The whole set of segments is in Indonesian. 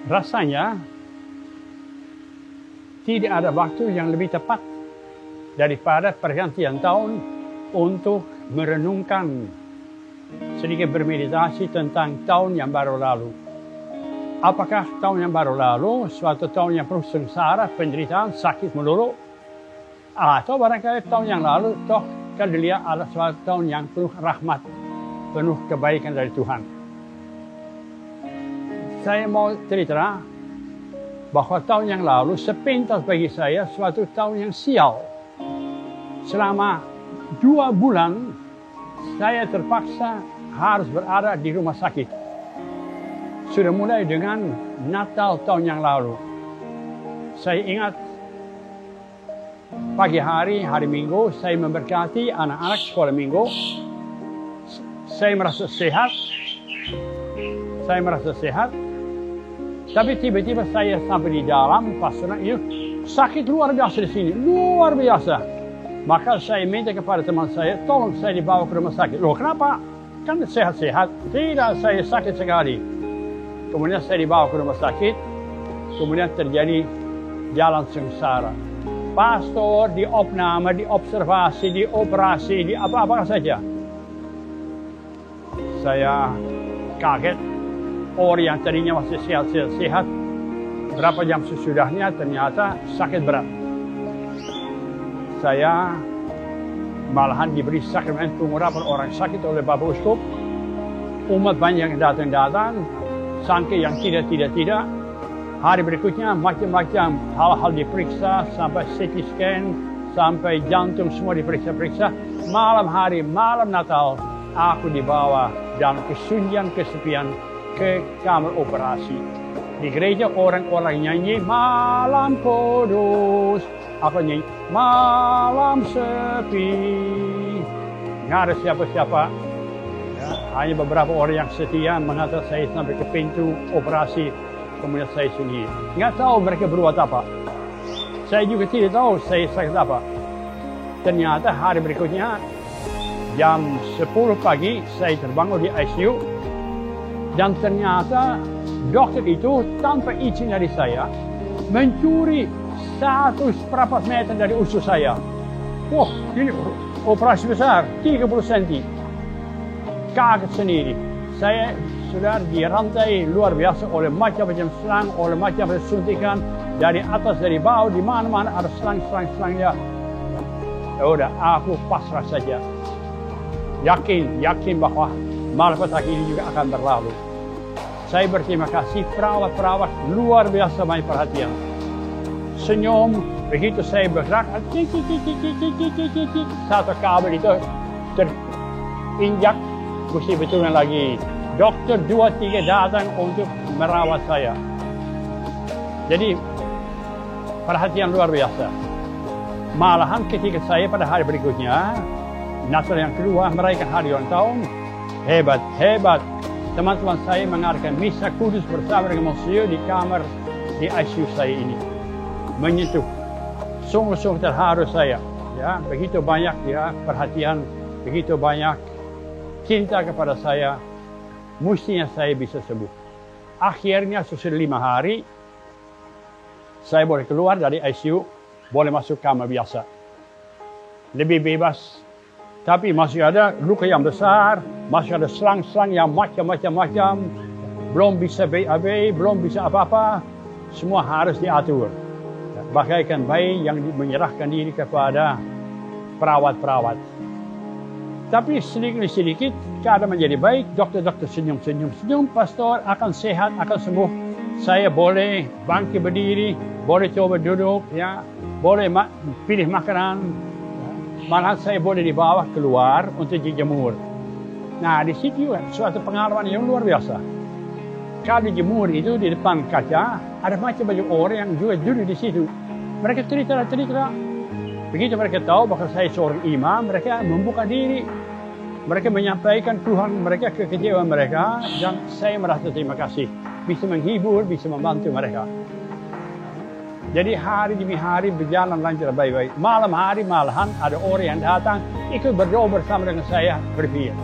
Rasanya tidak ada waktu yang lebih tepat daripada pergantian tahun untuk merenungkan, sedikit bermeditasi tentang tahun yang baru lalu. Apakah tahun yang baru lalu suatu tahun yang penuh sengsara, penderitaan, sakit melulu? Atau barangkali tahun yang lalu toh kalau dilihat adalah suatu tahun yang penuh rahmat, penuh kebaikan dari Tuhan. Saya mau cerita bahwa tahun yang lalu sepintas bagi saya suatu tahun yang sial. Selama 2 bulan saya terpaksa harus berada di rumah sakit. Sudah mulai dengan Natal tahun yang lalu. Saya ingat pagi hari Minggu saya memberkati anak-anak sekolah Minggu. Saya merasa sehat. Tapi tiba-tiba saya sampai di dalam pastoran itu sakit luar biasa di sini, luar biasa. Maka saya minta kepada teman saya, tolong saya dibawa ke rumah sakit. Loh kenapa? Kan sehat-sehat. Tidak, saya sakit sekali. Kemudian saya dibawa ke rumah sakit. Kemudian terjadi jalan sengsara. Pastor diopname, diobservasi, dioperasi, di apa-apa saja. Saya kaget. Orang yang tadinya masih sehat, berapa jam sesudahnya ternyata sakit berat. Saya malahan diberi sakramen pengurapan orang sakit oleh Bapak Uskup. Umat banyak yang datang, sangka yang tidak. Hari berikutnya macam-macam hal-hal diperiksa, sampai CT scan, sampai jantung semua diperiksa. Malam Natal, aku dibawa dalam kesunyian, kesepian ke kamar operasi. Di gereja orang-orang nyanyi malam kudus. Aku nyanyi malam sepi. Nggak ada siapa-siapa. Ya, hanya beberapa orang yang setia mengantar saya sampai ke pintu operasi. Kemudian saya sendiri. Nggak tahu mereka berbuat apa. Saya juga tidak tahu saya sakit apa. Ternyata hari berikutnya jam 10 pagi saya terbangun di ICU. Dan ternyata dokter itu tanpa izin dari saya mencuri 100 meter dari usus saya. Wah, ini operasi besar, 30 cm. Kaget sendiri. Saya sudah dirantai luar biasa oleh macam-macam selang, oleh macam-macam suntikan. Dari atas, dari bawah, di mana-mana ada selang-selangnya. Ya udah, aku pasrah saja. Yakin bahwa malapetaka ini juga akan berlalu. Saya berterima kasih perawat-perawat luar biasa banyak perhatian. Senyum, begitu saya bergerak, satu kabel itu terinjak, mesti betulkan lagi. Dokter 2-3 datang untuk merawat saya. Jadi perhatian luar biasa. Malahan ketika saya pada hari berikutnya, Natal yang kedua merayakan hari ulang tahun, hebat. Teman-teman saya mengadakan misa kudus bersama dengan Monsieur di kamar di ICU saya ini. Menyentuh. Sungguh-sungguh terharu saya. Ya, begitu banyak ya perhatian, begitu banyak cinta kepada saya. Mestinya saya bisa sembuh. Akhirnya sesudah 5 hari, saya boleh keluar dari ICU, boleh masuk kamar biasa. Lebih bebas. Tapi masih ada luka yang besar, masih ada selang-selang yang macam-macam. Belum bisa BAB, belum bisa apa-apa. Semua harus diatur. Bagaikan bayi yang menyerahkan diri kepada perawat-perawat. Tapi sedikit-sedikit keadaan menjadi baik. Dokter-dokter senyum, pastor akan sehat, akan sembuh. Saya boleh bangkit berdiri, boleh coba duduk, ya, boleh pilih makanan. Malah saya boleh dibawa keluar untuk dijemur. Nah, di situ juga suatu pengalaman yang luar biasa. Kalau dijemur itu di depan kaca, ada macam-macam orang yang juga duduk di situ. Mereka cerita. Begitu mereka tahu bahwa saya seorang imam, mereka membuka diri. Mereka menyampaikan keluhan mereka, kekecewaan mereka, dan saya merasa terima kasih. Bisa menghibur, bisa membantu mereka. Jadi hari demi hari berjalan lancar baik-baik. Malam hari malahan ada orang yang datang ikut berdoa bersama dengan saya berpikir.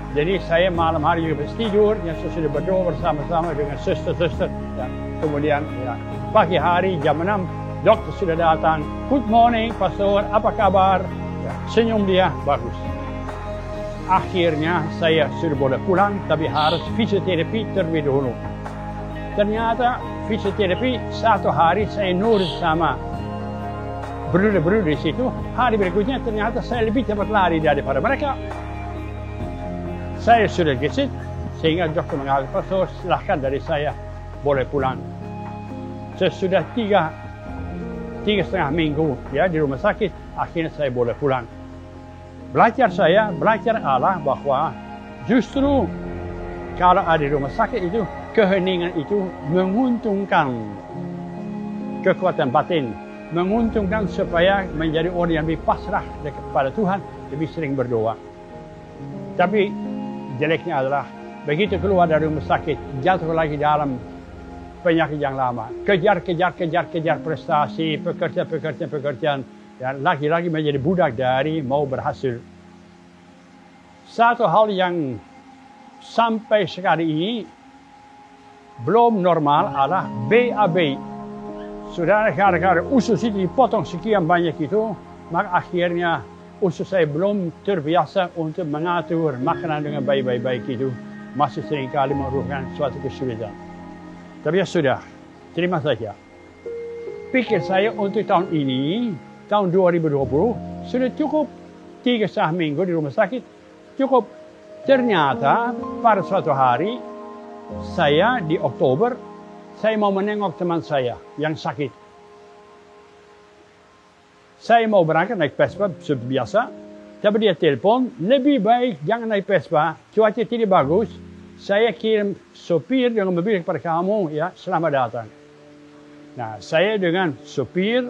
Jadi saya malam hari juga tidur, yang sudah berdoa bersama-sama dengan suster-suster. Ya. Kemudian ya, pagi hari jam 6, dokter sudah datang. Good morning, Pastor, apa kabar? Ya, senyum dia, bagus. Akhirnya saya sudah boleh pulang, tapi harus fisioterapi terlebih dahulu. Ternyata fisioterapi 1 hari saya nurut sama brother-brother di situ. Hari berikutnya ternyata saya lebih cepat lari daripada mereka. Saya sudah gesit, sehingga dokter mengatakan, Pastor, silahkan dari saya boleh pulang. Sesudah 3,5 minggu ya di rumah sakit, akhirnya saya boleh pulang. Belajar Allah bahwa justru kalau ada di rumah sakit itu, keheningan itu menguntungkan kekuatan batin, menguntungkan supaya menjadi orang yang lebih pasrah kepada Tuhan, lebih sering berdoa. Tapi jeleknya adalah begitu keluar dari rumah sakit, jatuh lagi dalam penyakit yang lama. Kejar prestasi, pekerjaan, dan lagi-lagi menjadi budak dari mau berhasil. Satu hal yang sampai sekarang ini belum normal adalah BAB. Saudara, gara-gara usus itu dipotong sekian banyak itu, maka akhirnya usus saya belum terbiasa untuk mengatur makanan dengan baik-baik itu. Masih seringkali merupakan suatu kesulitan. Tapi ya sudah, terima saja. Pikir saya untuk tahun ini, tahun 2020, sudah cukup 3,5 minggu di rumah sakit. Cukup. Ternyata pada suatu hari, saya di Oktober, saya mau menengok teman saya yang sakit. Saya mau berangkat naik Vespa seperti biasa, tapi dia telepon, lebih baik jangan naik Vespa, cuaca tidak bagus, saya kirim sopir dengan mobil kepada kamu, ya, selamat datang. Nah, saya dengan sopir,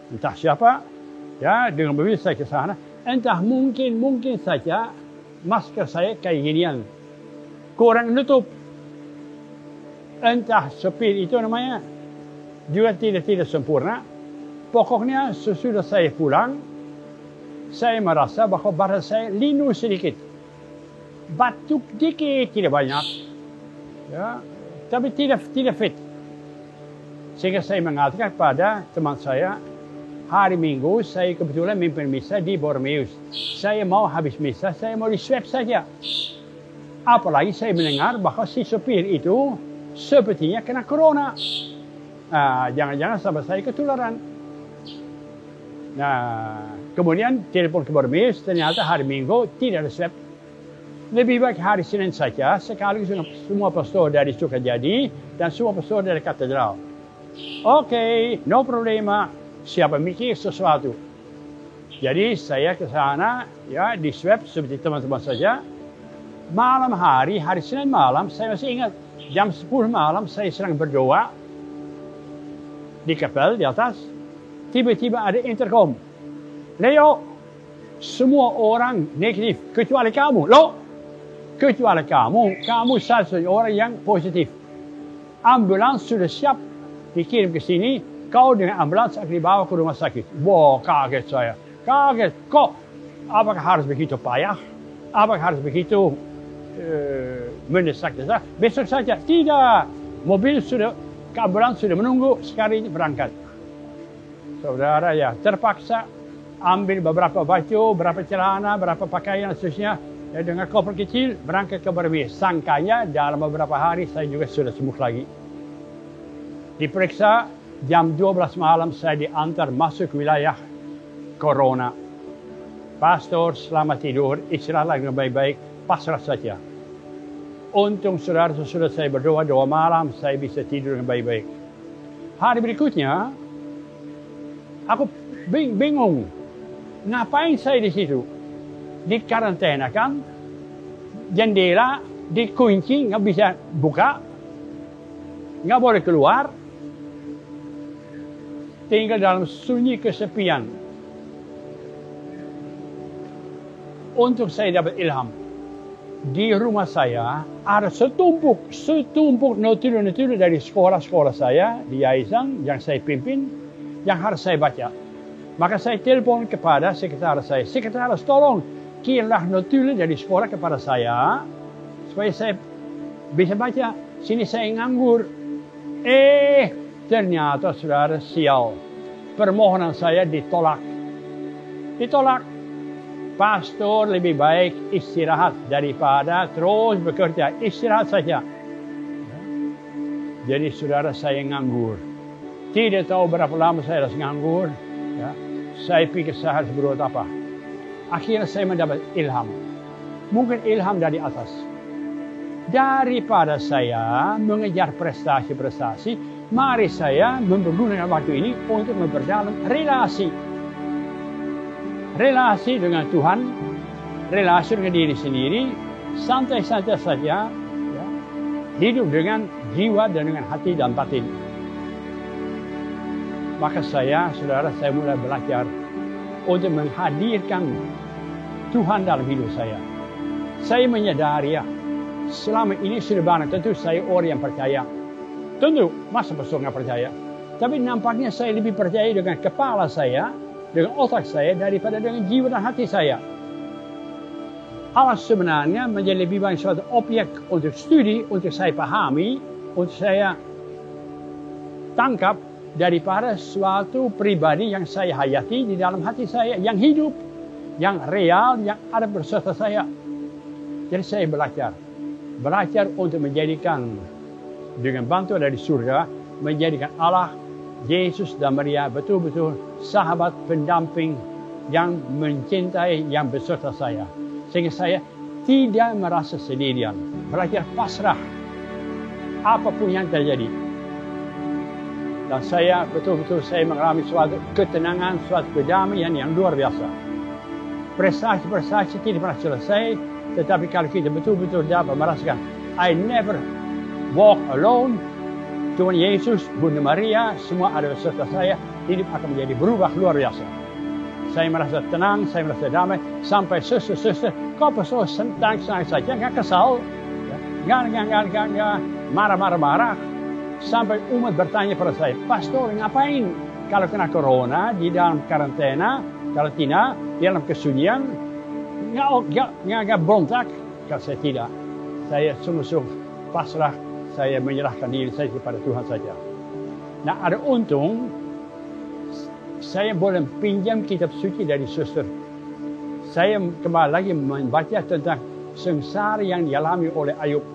entah siapa, ya, dengan mobil saya ke sana, entah mungkin saja masker saya kayak ginian, kurang nutup. Entah sopir itu namanya juga tidak sempurna. Pokoknya sesudah saya pulang, saya merasa bahwa badan saya linu sedikit. Batuk dikit, tidak banyak. Ya, tapi tidak fit. Sehingga saya mengatakan pada teman saya, hari Minggu saya kebetulan memimpin misa di Bormeus. Saya mau habis misa, saya mau di-swab saja. Apalagi saya mendengar bahwa si sopir itu sepertinya kena corona. Jangan-jangan sahabat saya ketularan. Nah, kemudian telepon ke Bormeus, ternyata hari Minggu tidak ada swab. Lebih baik hari Senin saja, sekaligus semua pastor dari Sukajadi dan semua pastor dari katedral. Oke, no problema. Siapa mikir sesuatu. Jadi saya ke sana, ya, di swab seperti teman-teman saja. Malam hari Senin malam, saya masih ingat, jam 10 malam saya sedang berdoa di kapel di atas. Tiba-tiba ada intercom. Leo, semua orang negatif, kecuali kamu. Loh, kecuali kamu satu orang yang positif. Ambulans sudah siap dikirim ke sini, kau dengan ambulans akan dibawa ke rumah sakit. Wah, kaget saya. Kaget, kok apakah harus begitu payah? Apakah harus begitu mendesak? Besok saja. Tidak, mobil sudah, ambulans sudah menunggu, sekarang ini berangkat. Saudara, ya, terpaksa ambil beberapa baju, beberapa celana, beberapa pakaian, seterusnya, ya, dengan koper kecil berangkat ke Bormeus. Sangkanya dalam beberapa hari saya juga sudah sembuh lagi. Diperiksa jam 12 malam saya diantar masuk wilayah corona. Pastor, selamat tidur, istirahatlah dengan baik-baik, pasrah saja. Untung saudara, sesudah saya berdoa 2 malam, saya bisa tidur dengan baik-baik. Hari berikutnya, aku bingung, ngapain saya di situ? Di karantina kan, jendela dikunci, nggak bisa buka, nggak boleh keluar, tinggal dalam sunyi kesepian. Untuk saya dapat ilham, di rumah saya ada setumpuk notulen dari sekolah-sekolah saya di yayasan yang saya pimpin, yang harus saya baca. Maka saya telepon kepada sekretaris saya, sekretaris tolong kirimlah notulen dari sekolah kepada saya, supaya saya bisa baca. Sini saya nganggur. Ternyata saudara sial. Permohonan saya ditolak. Pastor lebih baik istirahat daripada terus bekerja. Istirahat saja. Jadi saudara saya nganggur. Tidak tahu berapa lama saya harus nganggur. Ya. Saya pikir saya harus berbuat apa. Akhirnya saya mendapat ilham. Mungkin ilham dari atas. Daripada saya mengejar prestasi-prestasi, mari saya mempergunakan waktu ini untuk memperdalam relasi. Relasi dengan Tuhan, relasi dengan diri sendiri, santai-santai saja, ya, hidup dengan jiwa dan dengan hati dan batin. Maka saya mulai belajar untuk menghadirkan Tuhan dalam hidup saya. Saya menyadari ya, selama ini sudah banyak, tentu saya orang yang percaya. Tentu, masa pastor nggak percaya. Tapi nampaknya saya lebih percaya dengan kepala saya, dengan otak saya, daripada dengan jiwa dan hati saya. Allah sebenarnya menjadi lebih banyak suatu objek untuk studi, untuk saya pahami, untuk saya tangkap, daripada suatu pribadi yang saya hayati di dalam hati saya, yang hidup, yang real, yang ada beserta saya. Jadi saya belajar untuk menjadikan, dengan bantuan dari surga, menjadikan Allah, Yesus dan Maria betul-betul sahabat pendamping yang mencintai, yang beserta saya. Sehingga saya tidak merasa sendirian. Belajar pasrah apapun yang terjadi. Dan saya betul-betul mengalami suatu ketenangan, suatu kedamaian yang luar biasa. Prestasi-prestasi tidak pernah selesai, tetapi kalau kita betul-betul dapat merasakan, I never walk alone, Tuhan Yesus, Bunda Maria, semua ada beserta saya, hidup akan menjadi berubah luar biasa. Saya merasa tenang, saya merasa damai, sampai suster-suster, kau pastor senang saja, nggak kesal, nggak marah-marah. Sampai umat bertanya pada saya, pastor ngapain kalau kena corona, di dalam karantina, di dalam kesunyian, nggak berontak? Kalau saya tidak, saya sungguh-sungguh pasrah, saya menyerahkan diri saya kepada Tuhan saja. Nah, ada untung, saya boleh pinjam kitab suci dari suster. Saya kembali lagi membaca tentang sengsara yang dialami oleh Ayub.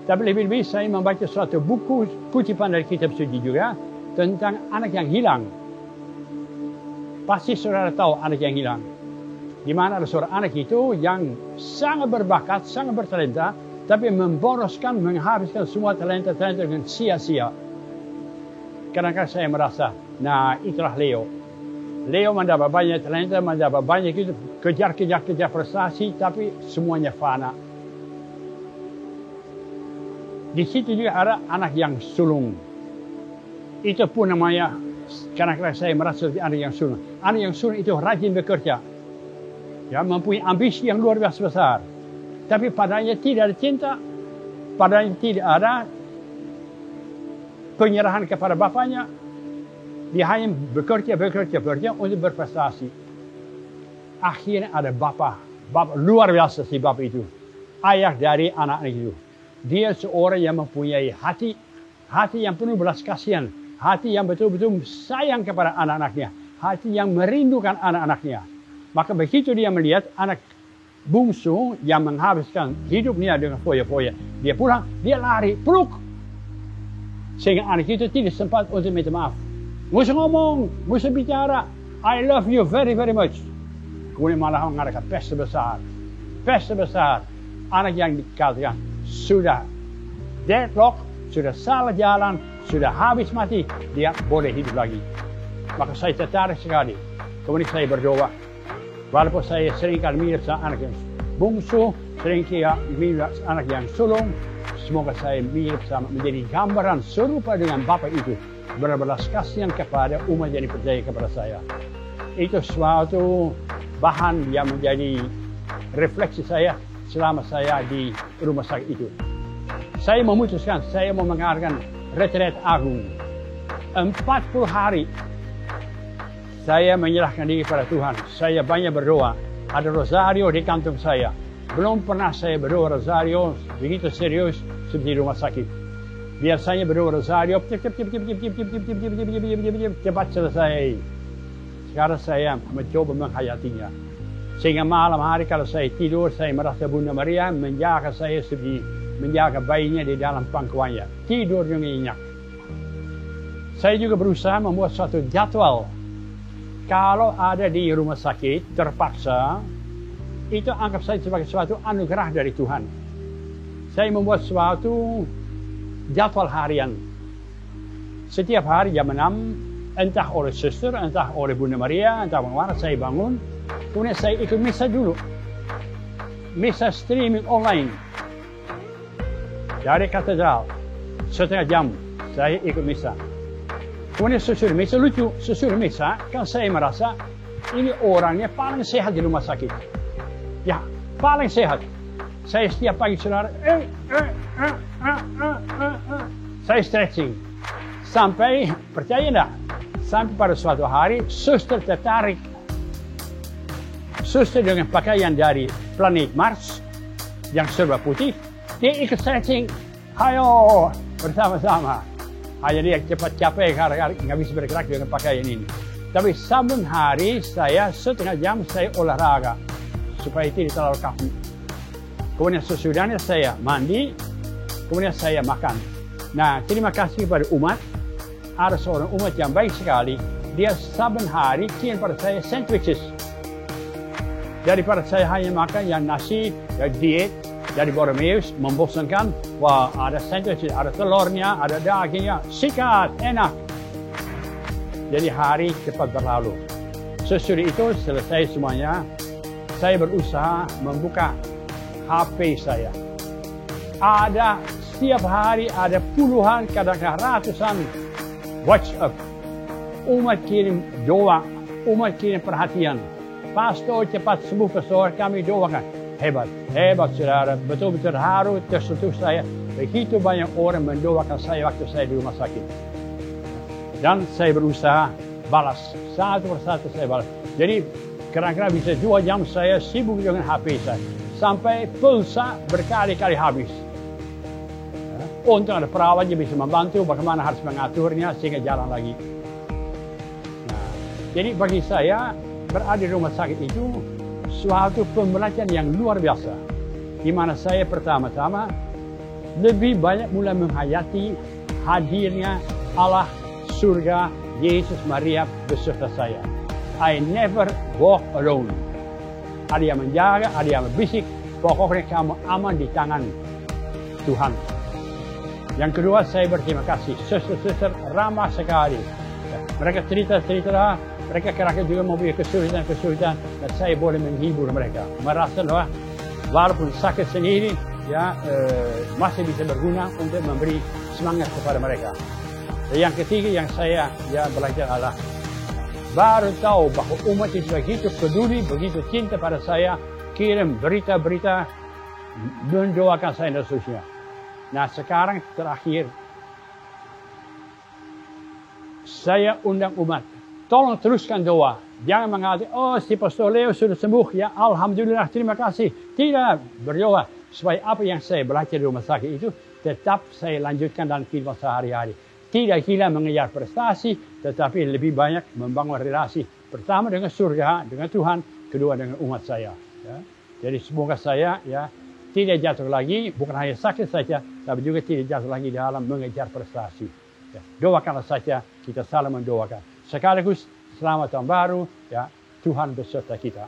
Tapi lebih-lebih saya membaca suatu buku kutipan dari kitab suci juga tentang anak yang hilang. Pasti saudara tahu anak yang hilang. Di mana ada seorang anak itu yang sangat berbakat, sangat bertalenta, tapi memboroskan, menghabiskan semua talenta-talenta dengan sia-sia. Kadang-kadang saya merasa, nah itulah Leo. Leo mendapat banyak talenta, mendapat banyak itu, kejar prestasi, tapi semuanya fana. Di situ juga ada anak yang sulung. Itu pun namanya, kadang-kadang saya merasa seperti anak yang sulung. Anak yang sulung itu rajin bekerja. Ya, mempunyai ambisi yang luar biasa besar. Tapi padanya tidak ada cinta, padanya tidak ada penyerahan kepada bapaknya. Dia hanya bekerja untuk berprestasi. Akhirnya ada bapak luar biasa si bapak itu. Ayah dari anak-anak itu. Dia seorang yang mempunyai hati yang penuh belas kasihan, hati yang betul-betul sayang kepada anak-anaknya, hati yang merindukan anak-anaknya. Maka begitu dia melihat anak bungsu yang menghabiskan hidupnya dengan foya-foya, dia pulang, dia lari, peluk. Sehingga anak itu tidak sempat untuk minta maaf. Musuh ngomong, musuh bicara, I love you very very much. Kemudian malah mengadakan pesta besar. Anak yang dikatakan sudah deadlock, sudah salah jalan, sudah habis mati, dia boleh hidup lagi. Maka saya tertarik sekali. Kemudian saya berdoa. Walaupun saya seringkali mirip sama anak yang bungsu, seringkali mirip anak yang sulung, semoga saya mirip sama, menjadi gambaran serupa dengan Bapak itu, berbelas kasihan kepada umat yang dipercaya kepada saya. Itu suatu bahan yang menjadi refleksi saya selama saya di rumah sakit itu. Saya memutuskan, saya mau mengadakan retret agung. 40 hari saya menyerahkan diri kepada Tuhan. Saya banyak berdoa. ada rosario di kantung saya. Belum pernah saya berdoa rosario begitu serius seperti di rumah sakit. Biasanya berdoa rosario cepat selesai. Sekarang saya mencoba menghayatinya. Sehingga malam hari kalau saya tidur, saya merasa Bunda Maria menjaga saya seperti menjaga bayinya di dalam pangkuannya. Tidur dengan nyenyak. Saya juga berusaha membuat suatu jadwal. Kalau ada di rumah sakit, terpaksa, itu anggap saya sebagai suatu anugerah dari Tuhan. Saya membuat suatu jadwal harian. Setiap hari jam 6, entah oleh suster, entah oleh Bunda Maria, entah bagaimana, saya bangun. Kemudian saya ikut misa dulu. Misa streaming online. Dari katedral. Setengah jam saya ikut misa. Kemudian sesudah misa, lucu. Sesudah misa, kan saya merasa ini orangnya paling sehat di rumah sakit. Ya, paling sehat. Saya setiap pagi saudara, saya stretching. Sampai, percaya enggak? Sampai pada suatu hari, suster tertarik. Suster dengan pakaian dari planet Mars, yang serba putih, dia ikut stretching. Ayo, bersama-sama. Hanya dia cepat capek karena nggak bisa bergerak dengan pakaian ini. Tapi saben hari saya setengah jam saya olahraga. Supaya tidak terlalu kaku. Kemudian sesudahnya saya mandi, kemudian saya makan. Nah, terima kasih kepada umat. Ada seorang umat yang baik sekali. Dia saben hari kirim pada saya sandwiches. Daripada saya hanya makan yang nasi, yang diet, dari Borromeus, membosankan. Wah, ada sandwiches, ada telurnya, ada dagingnya, sikat, enak. Jadi hari cepat berlalu. Sesudah itu selesai semuanya, saya berusaha membuka HP saya. Ada setiap hari ada puluhan, kadang-kadang ratusan WhatsApp. Umat kirim doa, umat kirim perhatian. Pastor cepat sembuh, pastor, kami doakan. Hebat, hebat saudara. Betul-betul haru tersentuh saya. Begitu banyak orang mendoakan saya waktu saya di rumah sakit. Dan saya berusaha balas. Satu persatu saya balas. Jadi kira-kira bisa 2 jam saya sibuk dengan HP saya. Sampai pulsa berkali-kali habis. Untung ada perawat yang bisa membantu bagaimana harus mengaturnya sehingga jalan lagi. Nah, jadi bagi saya berada di rumah sakit itu suatu pembelajaran yang luar biasa. Di mana saya pertama-tama lebih banyak mulai menghayati hadirnya Allah, surga, Yesus, Maria beserta saya. I never walk alone. Ada yang menjaga, ada yang berbisik. Pokoknya kamu aman di tangan Tuhan. Yang kedua, saya berterima kasih. Suster-suster ramah sekali. Mereka cerita-cerita, mereka kira-kira juga mempunyai kesulitan-kesulitan, dan saya boleh menghibur mereka. Merasa bahwa walaupun sakit sendiri, ya masih bisa berguna untuk memberi semangat kepada mereka. Dan yang ketiga yang saya belajar adalah baru tahu bahwa umat itu begitu peduli, begitu cinta pada saya, kirim berita-berita, mendoakan saya dan seterusnya. Nah sekarang terakhir, saya undang umat, tolong teruskan doa. Jangan mengatakan, oh si Pastor Leo sudah sembuh, ya Alhamdulillah, terima kasih. Tidak, berdoa supaya apa yang saya belajar di rumah sakit itu tetap saya lanjutkan dalam kehidupan sehari-hari. Tidak hilang mengejar prestasi, tetapi lebih banyak membangun relasi. Pertama dengan surga, dengan Tuhan, kedua dengan umat saya. Ya. Jadi semoga saya tidak jatuh lagi, bukan hanya sakit saja, tapi juga tidak jatuh lagi dalam mengejar prestasi. Ya. Doakanlah saja, kita saling mendoakan. Sekaligus selamat tahun baru, ya Tuhan beserta kita.